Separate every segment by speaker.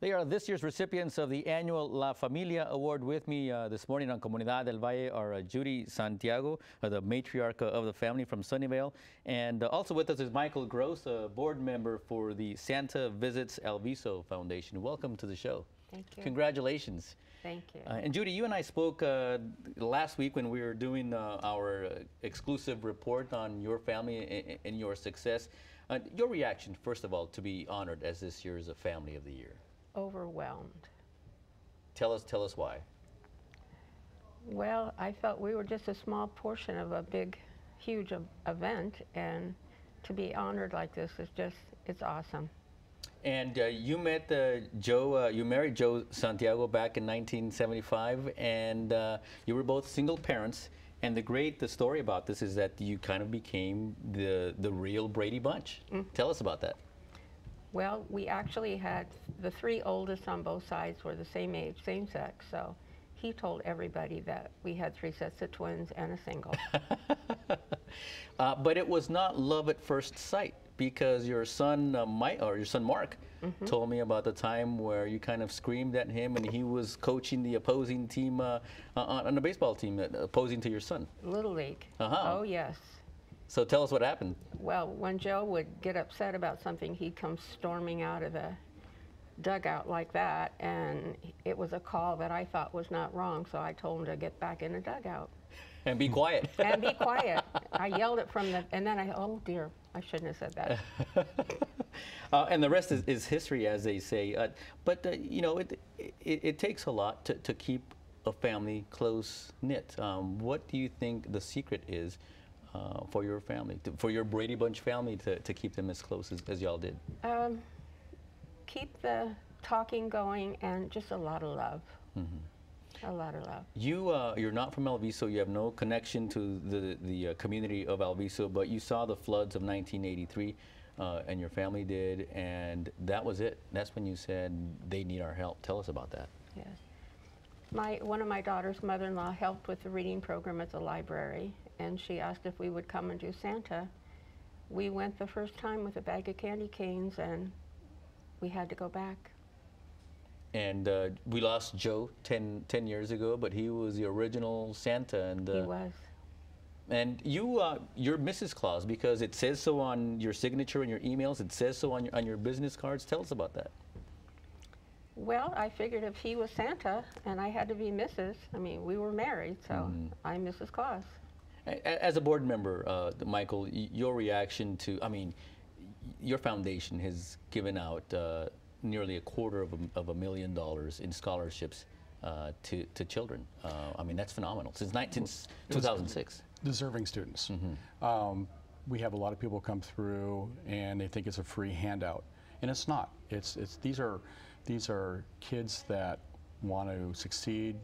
Speaker 1: They are this year's recipients of the annual La Familia Award. With me this morning on Comunidad Del Valle are Judy Santiago, the matriarch of the family from Sunnyvale. And also with us is Michael Gross, a board member for the Santa Visits Alviso Foundation. Welcome to the show.
Speaker 2: Thank you.
Speaker 1: Congratulations.
Speaker 2: Thank you.
Speaker 1: And Judy, you and I spoke last week when we were doing our exclusive report on your family and your success. Your reaction, first of all, to be honored as this year's Family of the Year?
Speaker 2: Overwhelmed.
Speaker 1: Tell us why.
Speaker 2: Well, I felt we were just a small portion of a big, huge event, and to be honored like this is just, it's awesome.
Speaker 1: And you met you married Joe Santiago back in 1975, and you were both single parents. And the story about this is that you kind of became the real Brady Bunch. Tell us about that.
Speaker 2: Well, we actually had the three oldest on both sides were the same age, same sex, so he told everybody that we had 3 sets of twins and a single.
Speaker 1: But it was not love at first sight, because your son Mark told me about the time where you kind of screamed at him and he was coaching the opposing team on a baseball team opposing to your son.
Speaker 2: Little League.
Speaker 1: Uh-huh.
Speaker 2: Oh, yes.
Speaker 1: So tell us what happened.
Speaker 2: Well, when Joe would get upset about something, he'd come storming out of the dugout like that, and it was a call that I thought was not wrong, so I told him to get back in the dugout.
Speaker 1: And be quiet.
Speaker 2: And be quiet. I yelled it from the, and then oh dear, I shouldn't have said that.
Speaker 1: And the rest is history, as they say. But you know, it takes a lot to keep a family close-knit. What do you think the secret is for your family, for your Brady Bunch family, to keep them as close as y'all did?
Speaker 2: Keep the talking going and just a lot of love. A lot of love.
Speaker 1: You're not from Alviso. You have no connection to the community of Alviso, but you saw the floods of 1983, and your family did, and that was it. That's when you said they need our help. Tell us about that.
Speaker 2: Yes. One of my daughter's mother-in-law helped with the reading program at the library, and she asked if we would come and do Santa. We went the first time with a bag of candy canes, and we had to go back.
Speaker 1: And we lost Joe 10 years ago, but he was the original Santa. And
Speaker 2: he was.
Speaker 1: And you're Mrs. Claus, because it says so on your signature and your emails. It says so on your business cards. Tell us about that.
Speaker 2: Well, I figured if he was Santa and I had to be Mrs., I mean, we were married, so I'm Mrs. Claus.
Speaker 1: As a board member, Michael, your reaction to, I mean, your foundation has given out nearly $250,000 in scholarships to children. I mean, that's phenomenal. Since 2006.
Speaker 3: Deserving students. We have a lot of people come through and they think it's a free handout, and it's not. These are kids that want to succeed,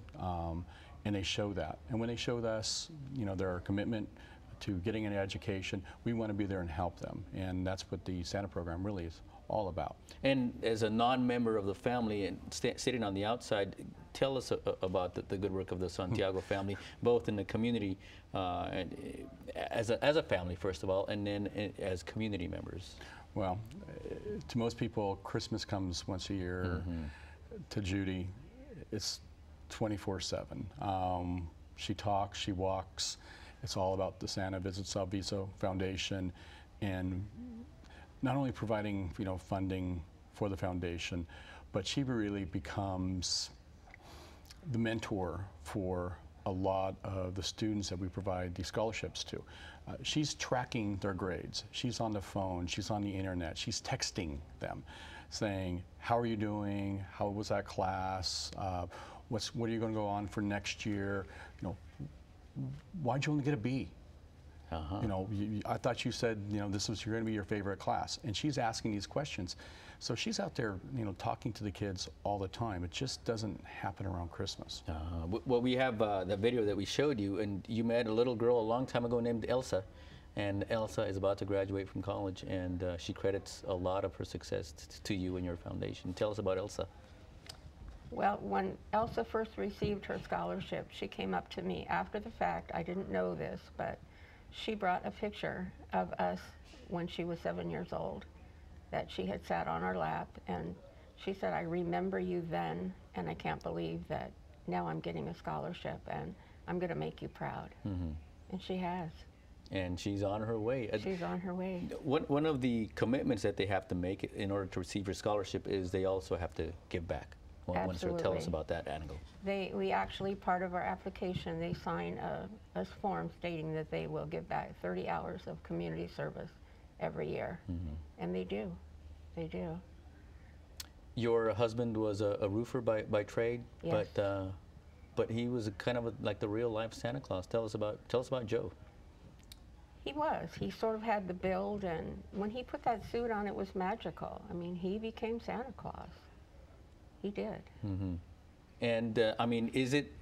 Speaker 3: and they show that. And when they show us, you know, their commitment to getting an education, we want to be there and help them, and that's what the Santa program really is all about.
Speaker 1: And as a non-member of the family and sitting on the outside, tell us about the good work of the Santiago family, both in the community and as a family, first of all, and then as community members.
Speaker 3: Well, to most people, Christmas comes once a year. To Judy, it's 24/7. She talks, she walks. It's all about the Santa Visits Alviso Foundation, and not only providing, you know, funding for the foundation, but she really becomes the mentor for a lot of the students that we provide these scholarships to. She's tracking their grades. She's on the phone, she's on the internet, she's texting them saying, how are you doing? How was that class? What are you going to go on for next year? You know, why'd you only get a B? You know, I thought you said, you know, this was going to be your favorite class. And she's asking these questions. So she's out there, you know, talking to the kids all the time. It just doesn't happen around Christmas.
Speaker 1: Well, we have the video that we showed you, and you met a little girl a long time ago named Elsa. And Elsa is about to graduate from college, and she credits a lot of her success to you and your foundation. Tell us about Elsa.
Speaker 2: Well, when Elsa first received her scholarship, she came up to me after the fact. I didn't know this, but she brought a picture of us when she was 7 years old that she had sat on our lap, and She said, I remember you then, and I can't believe that now I'm getting a scholarship, and I'm going to make you proud. And she has.
Speaker 1: And she's on her way.
Speaker 2: She's on her way.
Speaker 1: One of the commitments that they have to make in order to receive your scholarship is they also have to give back. Want to tell us about that angle?
Speaker 2: We actually, part of our application, they sign a form stating that they will give back 30 hours of community service every year. And they do. They do.
Speaker 1: Your husband was a roofer by trade,
Speaker 2: yes.
Speaker 1: but he was kind of like the real life Santa Claus. Tell us about Joe.
Speaker 2: He was. He sort of had the build, and when he put that suit on, it was magical. I mean, he became Santa Claus. He did.
Speaker 1: And I mean, is it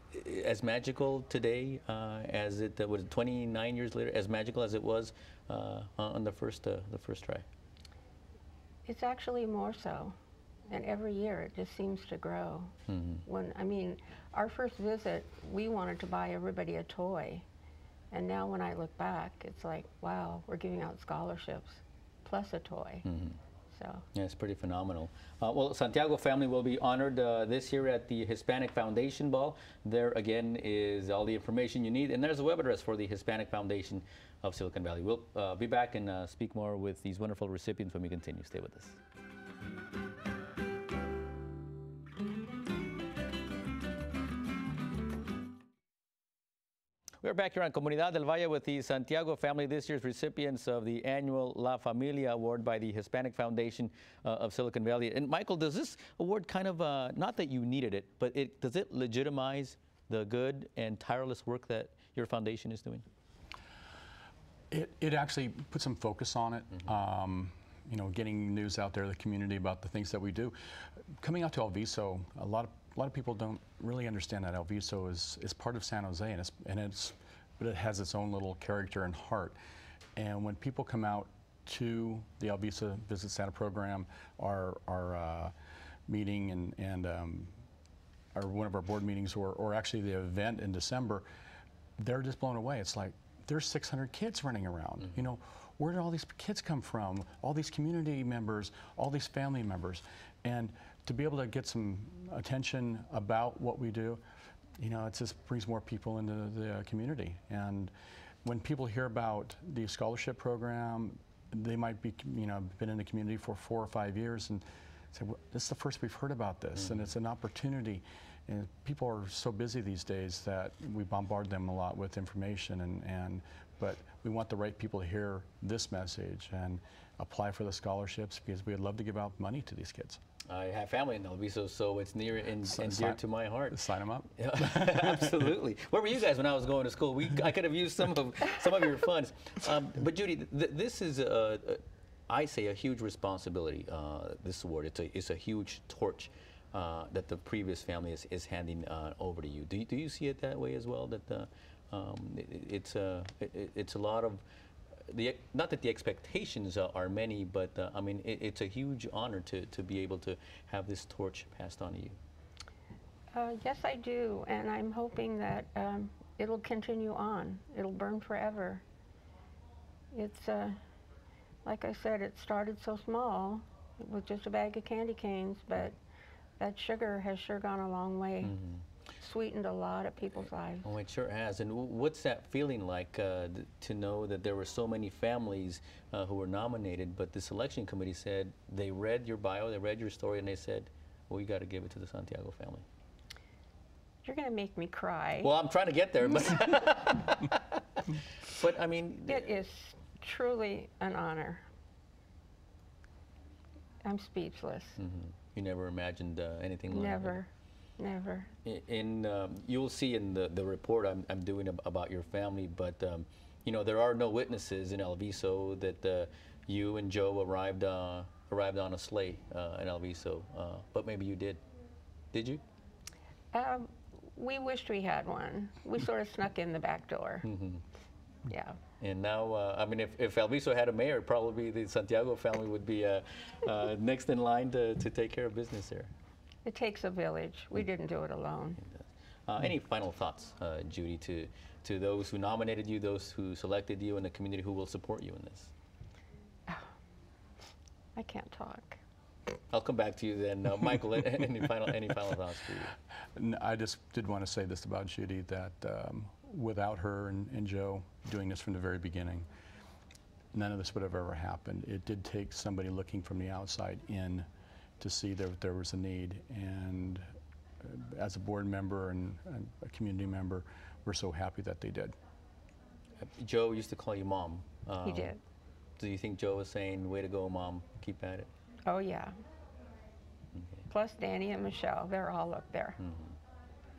Speaker 1: as magical today as it was 29 years later? As magical as it was on the first try?
Speaker 2: It's actually more so, and every year it just seems to grow. I mean, our first visit, we wanted to buy everybody a toy. And now when I look back, it's like, wow, we're giving out scholarships plus a toy. So.
Speaker 1: Yeah, it's pretty phenomenal. Well, Santiago family will be honored this year at the Hispanic Foundation Ball. There again is all the information you need. And there's a web address for the Hispanic Foundation of Silicon Valley. We'll be back and speak more with these wonderful recipients when we continue. Stay with us. We're back here on Comunidad del Valle with the Santiago family, this year's recipients of the annual La Familia Award by the Hispanic Foundation of Silicon Valley. And Michael, does this award kind of, not that you needed it, but does it legitimize the good and tireless work that your foundation is doing?
Speaker 3: It actually puts some focus on it. You know, getting news out there to the community about the things that we do. Coming out to El Viso, a lot of people don't really understand that El Viso is part of San Jose, but it has its own little character and heart. And when people come out to the El Viso Visit Santa program, our meeting and one of our board meetings, or actually the event in December, they're just blown away. It's like there's 600 kids running around. You know, where did all these kids come from? All these community members, all these family members, and to be able to get some attention about what we do, you know, it just brings more people into the community. And when people hear about the scholarship program, they might be, you know, been in the community for 4 or 5 years and say, well, this is the first we've heard about this, and it's an opportunity. And people are so busy these days that we bombard them a lot with information, but we want the right people to hear this message and apply for the scholarships, because we'd love to give out money to these kids. I
Speaker 1: have family in El Viso, so it's near and dear to my heart.
Speaker 3: Sign them up.
Speaker 1: Absolutely. Where were you guys when I was going to school? I could have used some of your funds. But Judy, this is I say a huge responsibility. This award, it's a huge torch that the previous family is handing over to you. Do you see it that way as well? That it's a lot of not that the expectations are many, but I mean it's a huge honor to be able to have this torch passed on to you.
Speaker 2: Yes, I do, and I'm hoping that it'll continue on. It'll burn forever. It's like I said, it started so small with just a bag of candy canes, but that sugar has sure gone a long way. Sweetened a lot of people's lives.
Speaker 1: Oh, it sure has. And what's that feeling like to know that there were so many families who were nominated, but the selection committee said they read your bio, they read your story, and they said, well, you got to give it to the Santiago family?
Speaker 2: You're going to make me cry.
Speaker 1: Well, I'm trying to get there, but but I mean,
Speaker 2: it is truly an honor. I'm speechless.
Speaker 1: You never imagined anything like that?
Speaker 2: Never. Never.
Speaker 1: You'll see in the report I'm doing about your family, but you know, there are no witnesses in El Viso that you and Joe arrived on a sleigh in El Viso, but maybe you did. Did you?
Speaker 2: We wished we had one. We sort of snuck in the back door. Yeah.
Speaker 1: And now, I mean, if El Viso had a mayor, probably the Santiago family would be next in line to take care of business there.
Speaker 2: It takes a village. We didn't do it alone.
Speaker 1: Any final thoughts, Judy, to those who nominated you, those who selected you, and the community who will support you in this?
Speaker 2: I can't talk.
Speaker 1: I'll come back to you then. Michael, any final thoughts for you?
Speaker 3: I just did want to say this about Judy, that without her and Joe doing this from the very beginning, none of this would have ever happened. It did take somebody looking from the outside in to see that there was a need. And as a board member and a community member, we're so happy that they did.
Speaker 1: Joe used to call you Mom.
Speaker 2: He did.
Speaker 1: Do you think Joe was saying, way to go, Mom, keep at it?
Speaker 2: Oh, yeah.
Speaker 1: Okay.
Speaker 2: Plus Danny and Michelle, they're all up there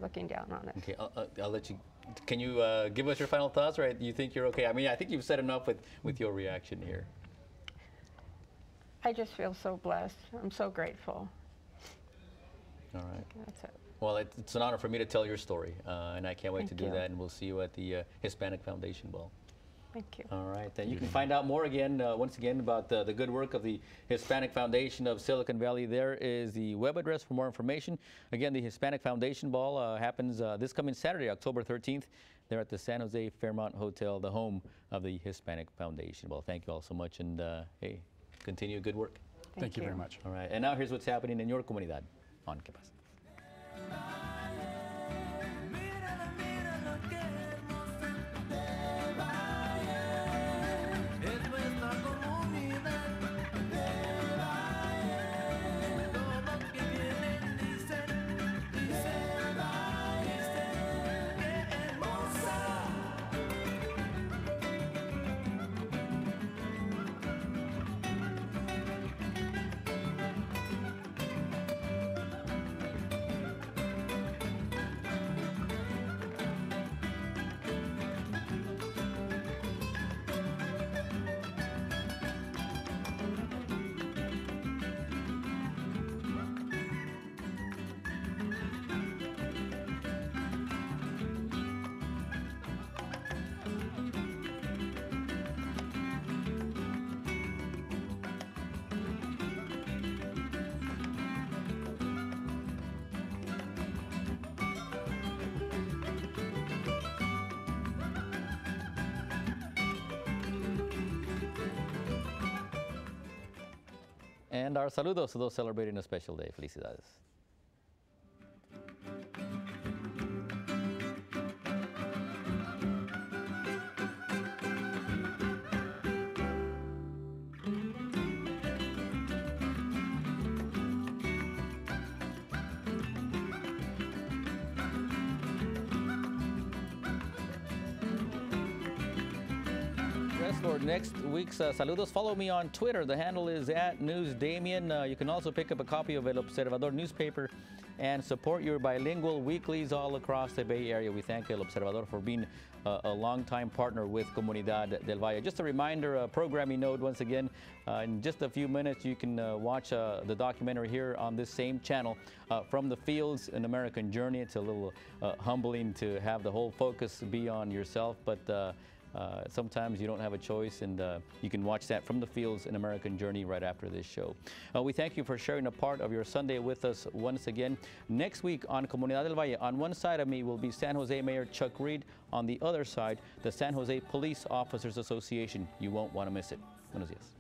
Speaker 2: looking down on us.
Speaker 1: Okay, I'll let you. Can you give us your final thoughts, or you think you're okay? I mean, I think you've said enough with your reaction here.
Speaker 2: I just feel so blessed. I'm so grateful.
Speaker 1: All right.
Speaker 2: That's it.
Speaker 1: Well, it's an honor for me to tell your story, and I can't wait to do
Speaker 2: you.
Speaker 1: that, and we'll see you at the Hispanic Foundation Ball.
Speaker 2: Thank you.
Speaker 1: All right, then you can find out more again, once again, about the good work of the Hispanic Foundation of Silicon Valley. There is the web address for more information. Again, the Hispanic Foundation Ball happens this coming Saturday, October 13th. They're at the San Jose Fairmont Hotel, the home of the Hispanic Foundation Ball. Thank you all so much, and hey, continue good work.
Speaker 3: Thank you very much.
Speaker 1: All right, and now here's what's happening in your comunidad on ¿Qué pasa? And our saludos to those celebrating a special day. Felicidades. For next week's saludos, follow me on Twitter. The handle is @NewsDamian. You can also pick up a copy of El Observador newspaper and support your bilingual weeklies all across the Bay Area. We thank El Observador for being a longtime partner with Comunidad Del Valle. Just a reminder, a programming note once again, in just a few minutes you can watch the documentary here on this same channel, From the Fields, An American Journey. It's a little humbling to have the whole focus be on yourself, but sometimes you don't have a choice, and you can watch that From the Fields, An American Journey right after this show. We thank you for sharing a part of your Sunday with us once again. Next week on Comunidad del Valle, on one side of me will be San Jose Mayor Chuck Reed. On the other side, the San Jose Police Officers Association. You won't want to miss it. Buenos días.